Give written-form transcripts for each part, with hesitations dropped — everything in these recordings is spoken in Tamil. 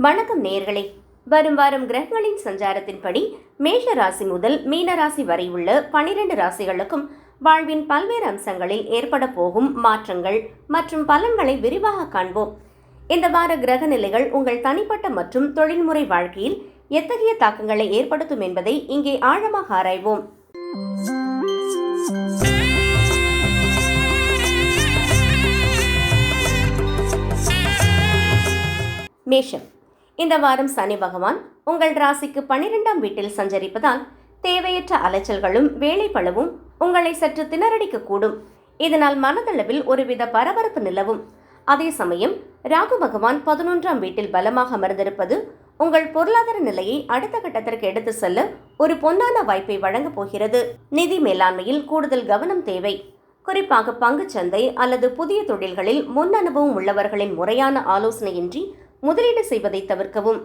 வணக்கம் நேயர்களே. வரும் வாரம் கிரகங்களின் சஞ்சாரத்தின்படி மேஷ ராசி முதல் மீன ராசி வரை உள்ள 12 ராசிகளுக்கும் வாழ்வின் பல்வேறு அம்சங்களில் ஏற்பட போகும் மாற்றங்கள் மற்றும் பலன்களை விரிவாக காண்போம். இந்த வார கிரக நிலைகள் உங்கள் தனிப்பட்ட மற்றும் தொழில்முறை வாழ்க்கையில் எத்தகைய தாக்கங்களை ஏற்படுத்தும் என்பதை இங்கே ஆழமாக ஆராய்வோம். மேஷம். இந்த வாரம் சனி பகவான் உங்கள் ராசிக்கு 12ஆம் வீட்டில் சஞ்சரிப்பதால் தேவையற்ற அலைச்சல்களும் வேலைப்பளவும் உங்களை சற்று திணறடிக்கக்கூடும். இதனால் மனதளவில் ஒருவித பரபரப்பு நிலவும். அதே சமயம் ராகு பகவான் 11ஆம் வீட்டில் பலமாக அமர்ந்திருப்பது உங்கள் பொருளாதார நிலையை அடுத்த கட்டத்திற்கு எடுத்து செல்ல ஒரு பொன்னான வாய்ப்பை வழங்கப் போகிறது. நிதி மேலாண்மையில் கூடுதல் கவனம் தேவை. குறிப்பாக பங்குச்சந்தை அல்லது புதிய தொழில்களில் முன் அனுபவம் உள்ளவர்களின் முறையான ஆலோசனையின்றி முதலீடு செய்வதை தவிர்க்கவும்.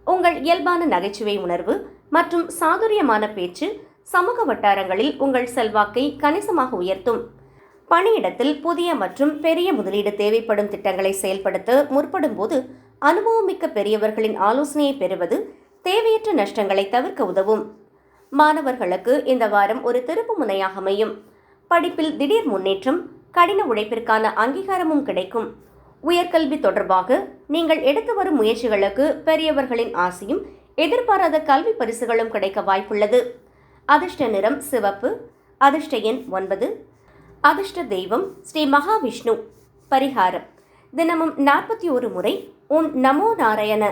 உங்கள் இயல்பான நகைச்சுவை உணர்வு மற்றும் சாதுரியமான பேச்சு சமூக வட்டாரங்களில் உங்கள் செல்வாக்கை கணிசமாக உயர்த்தும். பணியிடத்தில் புதிய மற்றும் பெரிய முதலீடு தேவைப்படும் திட்டங்களை செயல்படுத்த முற்படும் போது அனுபவமிக்க பெரியவர்களின் ஆலோசனையை பெறுவது தேவையற்ற நஷ்டங்களை தவிர்க்க உதவும். மாணவர்களுக்கு இந்த வாரம் ஒரு திருப்பு முனையாக அமையும். படிப்பில் திடீர் முன்னேற்றம், கடின உழைப்பிற்கான அங்கீகாரமும் கிடைக்கும். உயர்கல்வி தொடர்பாக நீங்கள் எடுத்து வரும் முயற்சிகளுக்கு பெரியவர்களின் ஆசையும் எதிர்பாராத கல்வி பரிசுகளும் கிடைக்க வாய்ப்புள்ளது. அதிர்ஷ்ட நிறம் சிவப்பு. அதிர்ஷ்ட எண் 9. அதிர்ஷ்ட தெய்வம் ஸ்ரீ மகாவிஷ்ணு. பரிகாரம்: தினமும் 41 முறை ஓம் நமோ நாராயண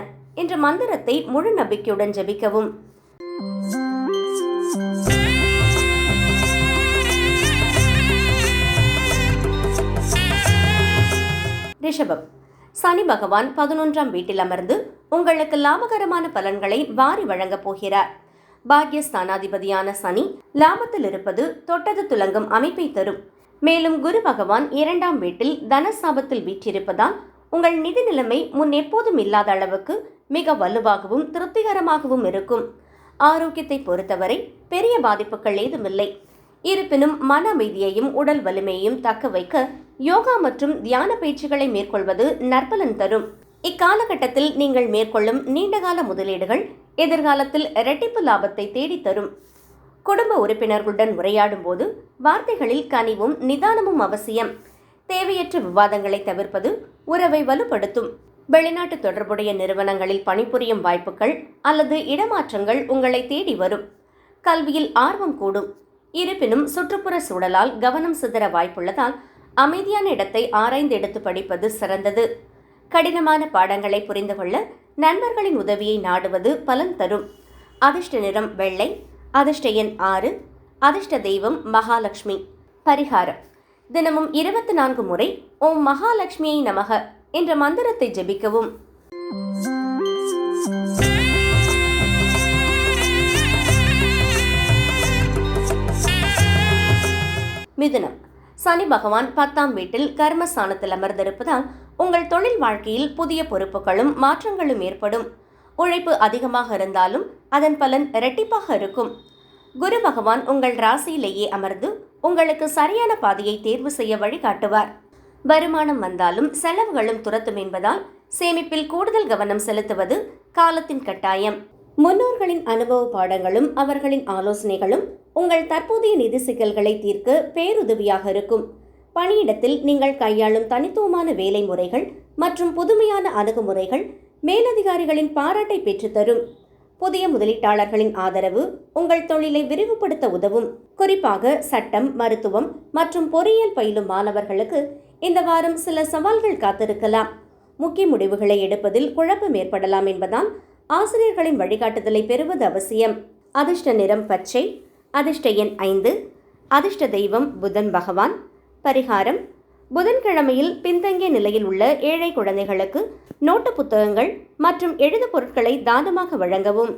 என்ற மந்திரத்தை முழு நம்பிக்கையுடன் ஜபிக்கவும். ரிஷபம். சனி பகவான் 11ஆம் வீட்டில் அமர்ந்து உங்களுக்கு லாபகரமான பலன்களை வாரி வழங்கப் போகிறார். பாக்யஸ்தானாதிபதியான சனி லாபத்தில் இருப்பது தொட்டது துலங்கும் அமைப்பை தரும். மேலும் குரு பகவான் 2ஆம் வீட்டில் தனசாபத்தில் வீற்றிருப்பதால் உங்கள் நிதி நிலைமை முன் எப்போதும் இல்லாத அளவுக்கு மிக வலுவாகவும் திருப்திகரமாகவும் இருக்கும். ஆரோக்கியத்தை பொறுத்தவரை பெரிய பாதிப்புகள் ஏதுமில்லை. இருப்பினும் மன அமைதியையும் உடல் வலிமையையும் தக்க வைக்க யோகா மற்றும் தியான பயிற்சிகளை மேற்கொள்வது நற்பலன் தரும். இக்காலகட்டத்தில் நீங்கள் மேற்கொள்ளும் நீண்டகால முதலீடுகள் எதிர்காலத்தில் இரட்டிப்பு லாபத்தை தேடித்தரும். குடும்ப உறுப்பினர்களுடன் உரையாடும் போது வார்த்தைகளில் கனிவும் நிதானமும் அவசியம். தேவையற்ற விவாதங்களை தவிர்ப்பது உறவை வலுப்படுத்தும். வெளிநாட்டு தொடர்புடைய நிறுவனங்களில் பணிபுரியும் வாய்ப்புகள் அல்லது இடமாற்றங்கள் உங்களை தேடி வரும். கல்வியில் ஆர்வம் கூடும். இருப்பினும் சுற்றுப்புற சூழலால் கவனம் சிதற வாய்ப்புள்ளதால் அமைதியான இடத்தை ஆராய்ந்து எடுத்து படிப்பது சிறந்தது. கடினமான பாடங்களை புரிந்து கொள்ள நண்பர்களின் உதவியை நாடுவது பலன் தரும். அதிர்ஷ்ட நிறம் வெள்ளை. அதிர்ஷ்ட எண் 6. அதிர்ஷ்ட தெய்வம் மகாலட்சுமி. பரிகாரம்: தினமும் 24 முறை ஓம் மகாலட்சுமியை நமக என்ற மந்திரத்தை ஜபிக்கவும். மிதுனம். சனி பகவான் 10ஆம் வீட்டில் கர்மஸ்தானத்தில் அமர்ந்திருப்பதால் உங்கள் தொழில் வாழ்க்கையில் புதிய பொறுப்புகளும் மாற்றங்களும் ஏற்படும். உழைப்பு அதிகமாக இருந்தாலும் அதன் பலன் இரட்டிப்பாக இருக்கும். குரு பகவான் உங்கள் ராசியிலேயே அமர்ந்து உங்களுக்கு சரியான பாதையை தேர்வு செய்ய வழிகாட்டுவார். வருமானம் வந்தாலும் செலவுகளும் துரத்தும் என்பதால் சேமிப்பில் கூடுதல் கவனம் செலுத்துவது காலத்தின் கட்டாயம். முன்னோர்களின் அனுபவ பாடங்களும் அவர்களின் ஆலோசனைகளும் உங்கள் தற்போதைய நிதி சிக்கல்களை தீர்க்க பேருதவியாக இருக்கும். பணியிடத்தில் நீங்கள் கையாளும் தனித்துவமான வேலை முறைகள் மற்றும் புதுமையான அணுகுமுறைகள் மேலதிகாரிகளின் பாராட்டை பெற்றுத்தரும். புதிய முதலீட்டாளர்களின் ஆதரவு உங்கள் தொழிலை விரிவுபடுத்த உதவும். குறிப்பாக சட்டம், மருத்துவம் மற்றும் பொறியியல் பயிலும் மாணவர்களுக்கு இந்த வாரம் சில சவால்கள் காத்திருக்கலாம். முக்கிய முடிவுகளை எடுப்பதில் குழப்பம் ஏற்படலாம் என்பதால் ஆசிரியர்களின் வழிகாட்டுதலை பெறுவது அவசியம். அதிர்ஷ்ட நிறம் பச்சை. அதிர்ஷ்ட எண் 5. அதிர்ஷ்ட தெய்வம் புதன் பகவான். பரிகாரம்: புதன்கிழமையில் பின்தங்கிய நிலையில் உள்ள ஏழை குழந்தைகளுக்கு நோட்டு புத்தகங்கள் மற்றும் எழுது பொருட்களை தானமாக வழங்கவும்.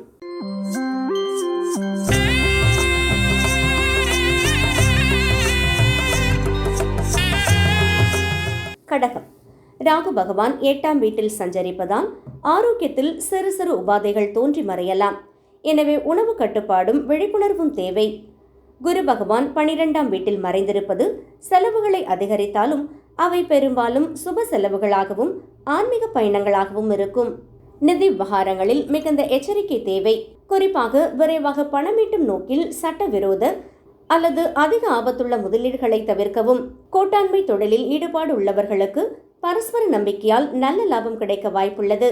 கடகம். ராகு பகவான் 8ஆம் வீட்டில் சஞ்சரிப்பதால் ஆரோக்கியத்தில் சிறு சிறு உபாதைகள் தோன்றி மறையலாம். எனவே உணவு கட்டுப்பாடும் விழிப்புணர்வும் தேவை. குரு பகவான் 12ஆம் வீட்டில் மறைந்திருப்பது செலவுகளை அதிகரித்தாலும் அவை பெரும்பாலும் சுப செலவுகளாகவும் ஆன்மீக பயணங்களாகவும் இருக்கும். நிதி விவகாரங்களில் மிகுந்த எச்சரிக்கை தேவை. குறிப்பாக விரைவாக பணமீட்டும் நோக்கில் சட்டவிரோத அல்லது அதிக ஆபத்துள்ள முதலீடுகளை தவிர்க்கவும். கூட்டாண்மை தொழிலில் ஈடுபாடு உள்ளவர்களுக்கு பரஸ்பர நம்பிக்கையால் நல்ல லாபம் கிடைக்க வாய்ப்புள்ளது.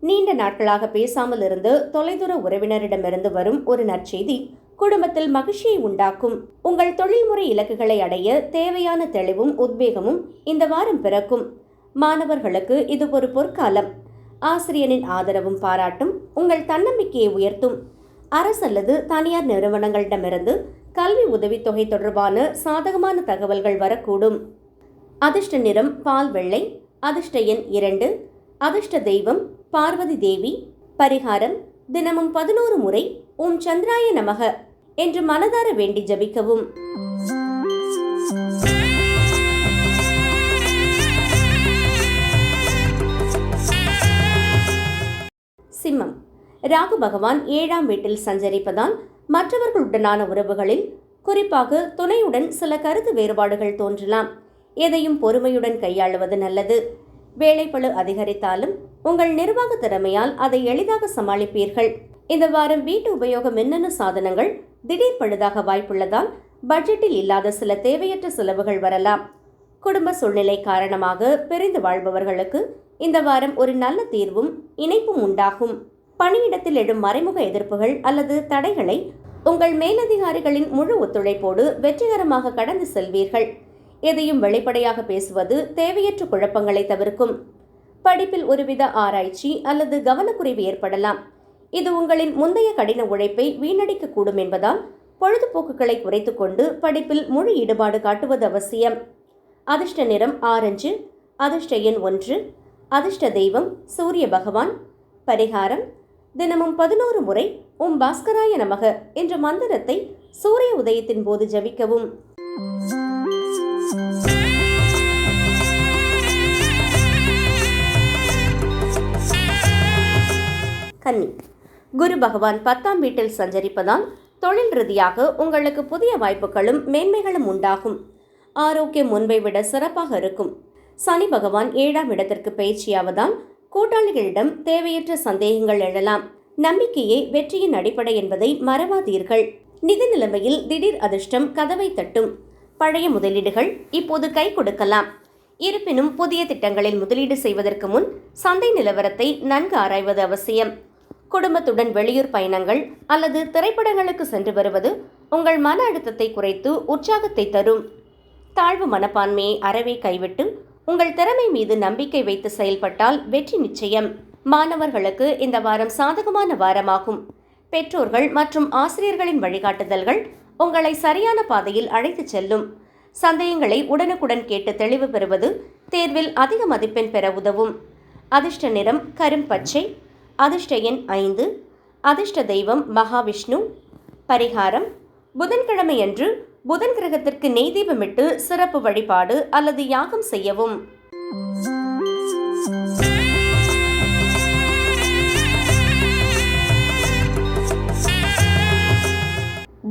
நீண்ட நாட்களாக பேசாமல் இருந்து தொலைதூர உறவினரிடமிருந்து வரும் ஒரு நற்செய்தி குடும்பத்தில் மகிழ்ச்சியை உண்டாக்கும். உங்கள் தொழில்முறை இலக்குகளை அடைய தேவையான தெளிவும் உத்வேகமும் இந்த வாரம் பிறக்கும். மாணவர்களுக்கு இது ஒரு பொற்காலம். ஆசிரியரின் ஆதரவும் பாராட்டும் உங்கள் தன்னம்பிக்கையை உயர்த்தும். அரசு அல்லது தனியார் நிறுவனங்களிடமிருந்து கல்வி உதவித்தொகை தொடர்பான சாதகமான தகவல்கள் வரக்கூடும். அதிர்ஷ்ட நிறம் பால் வெள்ளை. அதிர்ஷ்ட எண் 2. அதிர்ஷ்ட தெய்வம் பார்வதி தேவி. பரிகாரம் தினமும் 11 முறை ஓம் சந்திராய நமக என்று மனதார வேண்டி ஜபிக்கவும். சிம்மம். ராகு பகவான் 7ஆம் வீட்டில் சஞ்சரிப்பதால் மற்றவர்களுடனான உறவுகளில், குறிப்பாக துணையுடன் சில கருத்து வேறுபாடுகள் தோன்றலாம். எதையும் பொறுமையுடன் கையாளுவது நல்லது. வேலைப்பளு அதிகரித்தாலும் உங்கள் நிர்வாக திறமையால் அதை எளிதாக சமாளிப்பீர்கள். இந்த வாரம் வீட்டு உபயோக மின்னணு சாதனங்கள் திடீர் பழுதாக வாய்ப்புள்ளதால் பட்ஜெட்டில் இல்லாத சில தேவையற்ற செலவுகள் வரலாம். குடும்ப சூழ்நிலை காரணமாக பிரிந்து வாழ்பவர்களுக்கு இந்த வாரம் ஒரு நல்ல தீர்வும் இணைப்பும் உண்டாகும். பணியிடத்தில் எழும் மறைமுக எதிர்ப்புகள் அல்லது தடைகளை உங்கள் மேலதிகாரிகளின் முழு ஒத்துழைப்போடு வெற்றிகரமாக கடந்து செல்வீர்கள். எதையும் வெளிப்படையாக பேசுவது தேவையற்ற குழப்பங்களை தவிர்க்கும். படிப்பில் ஒருவித ஆராய்ச்சி அல்லது கவனக்குறைவு ஏற்படலாம். இது உங்களின் முந்தைய கடின உழைப்பை வீணடிக்கக்கூடும் என்பதால் பொழுதுபோக்குகளை குறைத்துக் கொண்டு படிப்பில் முழு ஈடுபாடு காட்டுவது அவசியம். அதிர்ஷ்ட நிறம் ஆரஞ்சு. அதிர்ஷ்ட எண் 1. அதிர்ஷ்ட தெய்வம் சூரிய பகவான். பரிகாரம் தினமும் 11 முறை ஓம் பாஸ்கராய நமக என்ற மந்திரத்தை சூரிய உதயத்தின் போது ஜபிக்கவும். கன்னி. குரு பகவான் 10ஆம் வீட்டில் சஞ்சரிப்பதால் தொழில் ரீதியாக உங்களுக்கு புதிய வாய்ப்புகளும் மேன்மைகளும் உண்டாகும். ஆரோக்கியம் முன்பை விட சிறப்பாக இருக்கும். சனி பகவான் 7ஆம் இடத்திற்கு பயிற்சியாவதால் கூட்டாளிகளிடம் தேவையற்ற சந்தேகங்கள் எழலாம். நம்பிக்கையே வெற்றியின் அடிப்படை என்பதை மறவாதீர்கள். நிதி நிலைமையில் திடீர் அதிர்ஷ்டம் கதவை தட்டும். பழைய முதலீடுகள் இப்போது கை கொடுக்கலாம். இருப்பினும் புதிய திட்டங்களில் முதலீடு செய்வதற்கு முன் சந்தை நிலவரத்தை நன்கு ஆராய்வது அவசியம். குடும்பத்துடன் வெளியூர் பயணங்கள் அல்லது திரைப்படங்களுக்கு சென்று வருவது உங்கள் மன அழுத்தத்தை குறைத்து உற்சாகத்தை தரும். தாழ்வு மனப்பான்மையை அறவே கைவிட்டு உங்கள் திறமை மீது நம்பிக்கை வைத்து செயல்பட்டால் வெற்றி நிச்சயம். மாணவர்களுக்கு இந்த வாரம் சாதகமான வாரமாகும். பெற்றோர்கள் மற்றும் ஆசிரியர்களின் வழிகாட்டுதல்கள் உங்களை சரியான பாதையில் அழைத்துச் செல்லும். சந்தேகங்களை உடனுக்குடன் கேட்டு தெளிவு பெறுவது தேர்வில் அதிக மதிப்பெண் பெற உதவும். அதிர்ஷ்ட நிறம் கரும்பச்சை. அதிர்ஷ்ட எண் 5. அதிர்ஷ்ட தெய்வம் மகாவிஷ்ணு. பரிகாரம் புதன்கிழமையன்று புதன் கிரகத்திற்கு நெய் தீபமிட்டு சிறப்பு வழிபாடு அல்லது யாகம் செய்யவும்.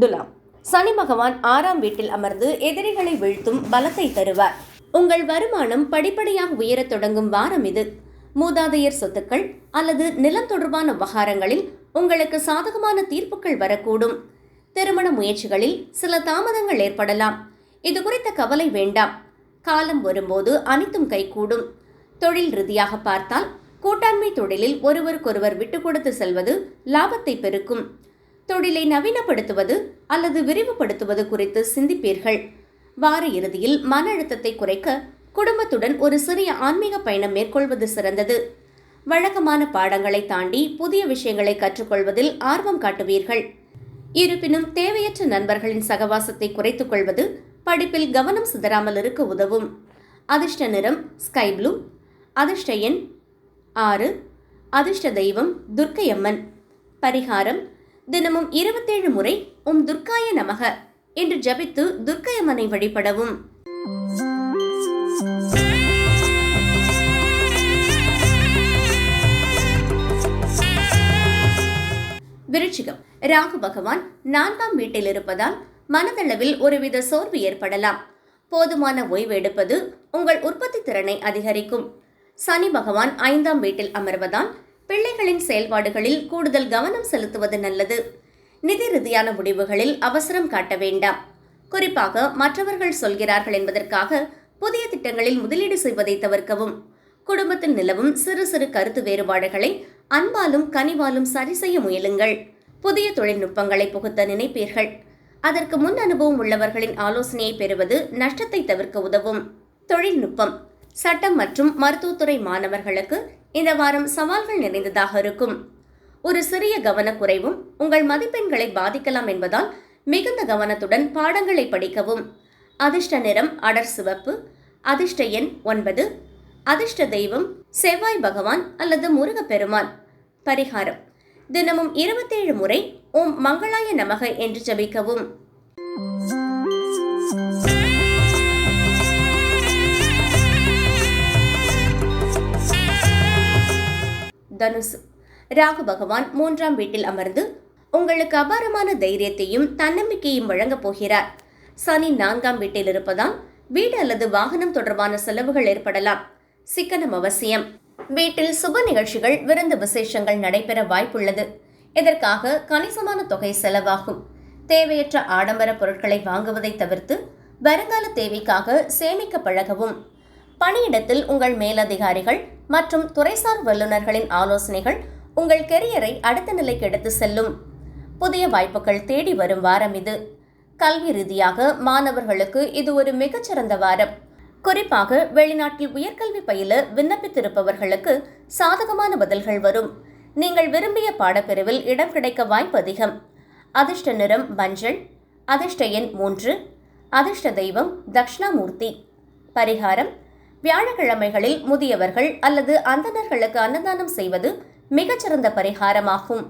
துலாம். சனி பகவான் 6ஆம் வீட்டில் அமர்ந்து எதிரிகளை வீழ்த்தும் பலத்தை தருவார். உங்கள் வருமானம் படிப்படியாக உயரத் தொடங்கும் வாரம் இது. மூதாதையர் சொத்துக்கள் அல்லது நிலம் தொடர்பான விவகாரங்களில் உங்களுக்கு சாதகமான தீர்ப்புகள் வரக்கூடும். திருமண முயற்சிகளில் சில தாமதங்கள் ஏற்படலாம். இது குறித்த கவலை வேண்டாம். காலம் வரும்போது அனைத்தும் கைகூடும். தொழில் ரீதியாக பார்த்தால் கூட்டாண்மை தொழிலில் ஒருவருக்கொருவர் விட்டுக் கொடுத்து செல்வது லாபத்தை பெருக்கும். தொழிலை நவீனப்படுத்துவது அல்லது விரிவுபடுத்துவது குறித்து சிந்திப்பீர்கள். வார இறுதியில் மன அழுத்தத்தை குறைக்க குடும்பத்துடன் ஒரு சிறிய ஆன்மீக பயணம் மேற்கொள்வது சிறந்தது. வழக்கமான பாடங்களை தாண்டி புதிய விஷயங்களை கற்றுக்கொள்வதில் ஆர்வம் காட்டுவீர்கள். இருப்பினும் தேவையற்ற நண்பர்களின் சகவாசத்தை குறைத்துக் கொள்வது படிப்பில் கவனம் சிதறாமல் இருக்க உதவும். அதிர்ஷ்ட நிறம் ஸ்கை ப்ளூ. அதிர்ஷ்ட எண் 6. அதிர்ஷ்ட தெய்வம் துர்க்கையம்மன். பரிகாரம் தினமும் 27 முறை ஓம் துர்க்காய நமக என்று ஜபித்து துர்க்கையம்மனை வழிபடவும். விருச்சிகம். ராகு பகவான் 4ஆம் வீட்டில் இருப்பதால் மனதளவில் ஒருவித சோர்வு ஏற்படலாம். போதுமான ஓய்வு எடுப்பது உங்கள் உற்பத்தி திறனை அதிகரிக்கும். சனி பகவான் 5ஆம் வீட்டில் அமர்வதால் பிள்ளைகளின் செயல்பாடுகளில் கூடுதல் கவனம் செலுத்துவது நல்லது. நிதி ரீதியான முடிவுகளில் அவசரம் காட்ட வேண்டாம். குறிப்பாக மற்றவர்கள் சொல்கிறார்கள் என்பதற்காக புதிய திட்டங்களில் முதலீடு செய்வதை தவிர்க்கவும். குடும்பத்தில் நிலவும் சிறு சிறு கருத்து வேறுபாடுகளை அன்பாலும் கனிவாலும் சரி செய்ய முயலுங்கள். புதிய தொழில்நுட்பங்களை புகுத்த நினைப்பீர்கள். அதற்கு முன் அனுபவம் உள்ளவர்களின் ஆலோசனையை பெறுவது நஷ்டத்தை தவிர்க்க உதவும். தொழில்நுட்பம், சட்டம் மற்றும் மருத்துவத்துறை மாணவர்களுக்கு இந்த வாரம் சவால்கள் நிறைந்ததாக இருக்கும். ஒரு சிறிய கவனக்குறைவும் உங்கள் மதிப்பெண்களை பாதிக்கலாம் என்பதால் மிகுந்த கவனத்துடன் பாடங்களை படிக்கவும். அதிர்ஷ்ட நிறம் அடர் சிவப்பு. அதிர்ஷ்ட எண் 9. அதிர்ஷ்ட தெய்வம் செவ்வாய் பகவான் அல்லது முருகப்பெருமான். பரிகாரம்: தினமும் 27 முறை ஓம் மங்களாய நமக என்று ஜபிக்கவும். தனுசு. ராகு பகவான் 3ஆம் வீட்டில் அமர்ந்து உங்களுக்கு அபாரமான தைரியத்தையும் தன்னம்பிக்கையும் வழங்கப் போகிறார். சனி 4ஆம் வீட்டில் இருப்பதால் வீடு அல்லது வாகனம் தொடர்பான செலவுகள் ஏற்படலாம். சிக்கனம் அவசியம். வீட்டில் சுப நிகழ்ச்சிகள், விருந்து விசேஷங்கள் நடைபெற வாய்ப்புள்ளது. இதற்காக கணிசமான தொகை செலவாகும். தேவையற்ற ஆடம்பர பொருட்களை வாங்குவதை தவிர்த்து வருங்கால தேவைக்காக சேமிக்க பழகவும். பணியிடத்தில் உங்கள் மேலதிகாரிகள் மற்றும் துறைசார் வல்லுநர்களின் ஆலோசனைகள் உங்கள் கெரியரை அடுத்த நிலைக்கு எடுத்து செல்லும். புதிய வாய்ப்புகள் தேடி வரும் வாரம் இது. கல்வி ரீதியாக மாணவர்களுக்கு இது ஒரு மிகச்சிறந்த வாரம். குறிப்பாக வெளிநாட்டில் உயர்கல்வி பயில விண்ணப்பித்திருப்பவர்களுக்கு சாதகமான பதில்கள் வரும். நீங்கள் விரும்பிய பாடப்பிரிவில் இடம் கிடைக்க வாய்ப்பு அதிகம். அதிர்ஷ்ட நிறம் மஞ்சள். அதிர்ஷ்ட எண் 3. அதிர்ஷ்ட தெய்வம் தக்ஷணாமூர்த்தி. பரிகாரம்: வியாழக்கிழமைகளில் முதியவர்கள் அல்லது அந்தணர்களுக்கு அன்னதானம் செய்வது மிகச்சிறந்த பரிகாரமாகும்.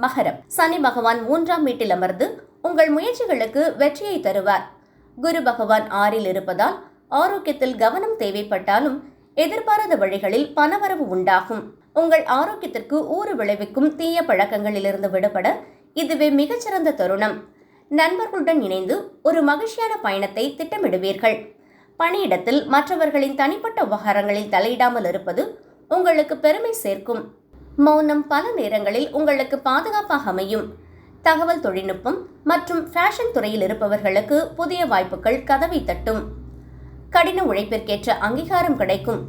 மகரம். சனி பகவான் 3ஆம் வீட்டில் அமர்ந்து உங்கள் முயற்சிகளுக்கு வெற்றியை தருவார். குரு பகவான் 6இல் இருப்பதால் ஆரோக்கியத்தில் கவனம் தேவைப்பட்டாலும் எதிர்பாராத வழிகளில் பணவரவு உண்டாகும். உங்கள் ஆரோக்கியத்திற்கு ஊறு விளைவிக்கும் தீய பழக்கங்களிலிருந்து விடுபட இதுவே மிகச்சிறந்த தருணம். நண்பர்களுடன் இணைந்து ஒரு மகிழ்ச்சியான பயணத்தை திட்டமிடுவீர்கள். பணியிடத்தில் மற்றவர்களின் தனிப்பட்ட விவகாரங்களில் தலையிடாமல் இருப்பது உங்களுக்கு பெருமை சேர்க்கும். மௌனம் பல நேரங்களில் உங்களுக்கு பாதுகாப்பாக அமையும். தகவல் தொழில்நுட்பம் மற்றும் ஃபேஷன் துறையில் இருப்பவர்களுக்கு புதிய வாய்ப்புகள் கதவை தட்டும். கடின உழைப்பிற்கேற்ற அங்கீகாரம் கிடைக்கும்.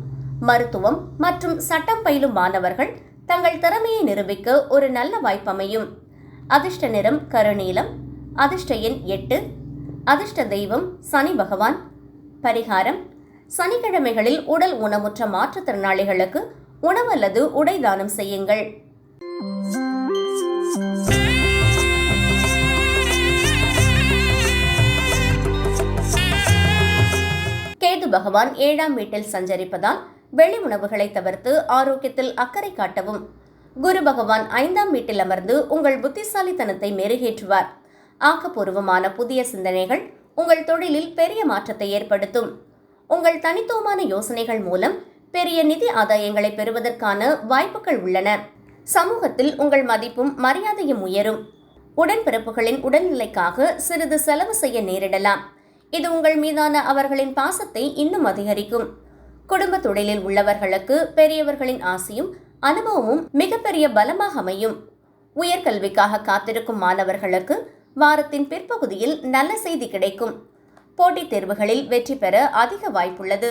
மருத்துவம் மற்றும் சட்டம் பயிலும் மாணவர்கள் தங்கள் திறமையை நிரூபிக்க ஒரு நல்ல வாய்ப்பு அமையும். அதிர்ஷ்ட நிறம் கருநீலம். அதிர்ஷ்ட எண் 8. அதிர்ஷ்ட தெய்வம் சனி பகவான். பரிகாரம்: சனிக்கிழமைகளில் உடல் ஊனமுற்ற மாற்றுத்திறனாளிகளுக்கு உணவு அல்லது உடை தானம் செய்யுங்கள். கேது பகவான் 7ஆம் வீட்டில் சஞ்சரிப்பதால் வெளி உணவுகளை தவிர்த்து ஆரோக்கியத்தில் அக்கறை காட்டவும். குரு பகவான் 5ஆம் வீட்டில் அமர்ந்து உங்கள் புத்திசாலித்தனத்தை மெருகேற்றுவார். ஆக்கப்பூர்வமான புதிய சிந்தனைகள் உங்கள் தொழிலில் பெரிய மாற்றத்தை ஏற்படுத்தும். உங்கள் தனித்துவமான யோசனைகள் மூலம் பெரிய நிதி ஆதாயங்களை பெறுவதற்கான வாய்ப்புகள் உள்ளன. சமூகத்தில் உங்கள் மதிப்பும் மரியாதையும் உயரும். உடன்பிறப்புகளின் உடல்நிலைக்காக சிறிது செலவு செய்ய நேரிடலாம். இது உங்கள் மீதான அவர்களின் பாசத்தை இன்னும் அதிகரிக்கும். குடும்ப தொழிலில் உள்ளவர்களுக்கு பெரியவர்களின் ஆசையும் அனுபவமும் மிகப்பெரிய பலமாக அமையும். உயர்கல்விக்காக காத்திருக்கும் மாணவர்களுக்கு வாரத்தின் பிற்பகுதியில் நல்ல செய்தி கிடைக்கும். போட்டித் தேர்வுகளில் வெற்றி பெற அதிக வாய்ப்புள்ளது.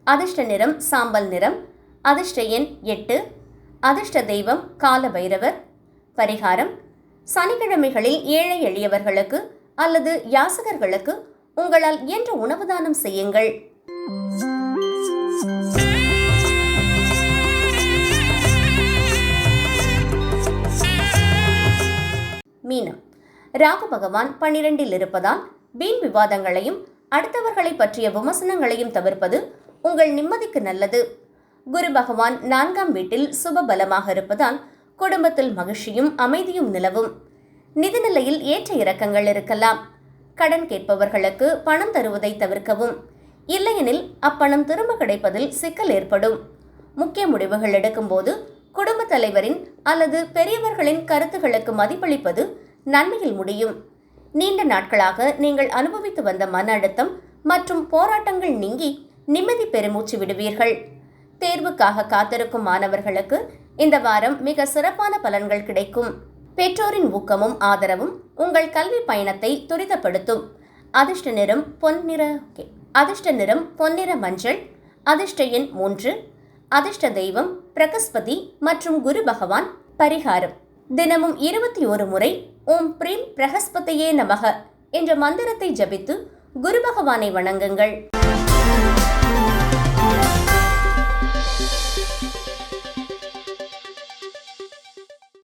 அதிர்ஷ்ட நிறம் சாம்பல் நிறம். அதிர்ஷ்ட எண் 8. அதிர்ஷ்ட தெய்வம் கால பைரவர். பரிகாரம்: சனிக்கிழமைகளில் ஏழை எளியவர்களுக்கு அல்லது யாசகர்களுக்கு உங்களால் இயன்ற உணவு தானம் செய்யுங்கள். மீனம். ராகு பகவான் 12இல் இருப்பதால் வீண் விவாதங்களையும் அடுத்தவர்களை பற்றிய விமர்சனங்களையும் தவிர்ப்பது உங்கள் நிம்மதிக்கு நல்லது. குரு பகவான் 4ஆம் வீட்டில் சுப பலமாக இருப்பதால் குடும்பத்தில் மகிழ்ச்சியும் அமைதியும் நிலவும். நிதிநிலையில் ஏற்ற இறக்கங்கள் இருக்கலாம். கடன் கேட்பவர்களுக்கு பணம் தருவதை தவிர்க்கவும். இல்லையெனில் அப்பணம் திரும்ப கிடைப்பதில் சிக்கல் ஏற்படும். முக்கிய முடிவுகள் எடுக்கும்போது குடும்ப தலைவரின் அல்லது பெரியவர்களின் கருத்துகளுக்கு மதிப்பளிப்பது நன்மையில் முடியும். நீண்ட நாட்களாக நீங்கள் அனுபவித்து வந்த மன அழுத்தம் மற்றும் போராட்டங்கள் நீங்கி நிம்மதி பெருமூச்சு விடுவீர்கள். தேர்வுக்காக காத்திருக்கும் மாணவர்களுக்கு இந்த வாரம் மிக சிறப்பான பலன்கள் கிடைக்கும். பெற்றோரின் ஊக்கமும் ஆதரவும் உங்கள் கல்வி பயணத்தை துரிதப்படுத்தும். அதிர்ஷ்ட நிறம் பொன்னிற மஞ்சள். அதிர்ஷ்ட எண் 3. அதிர்ஷ்ட தெய்வம் பிரகஸ்பதி மற்றும் குரு பகவான். பரிகாரம்: தினமும் 21 முறை ஓம் பிரீம் பிரகஸ்பதியே நமக என்ற மந்திரத்தை ஜபித்து குரு பகவானை வணங்குங்கள்.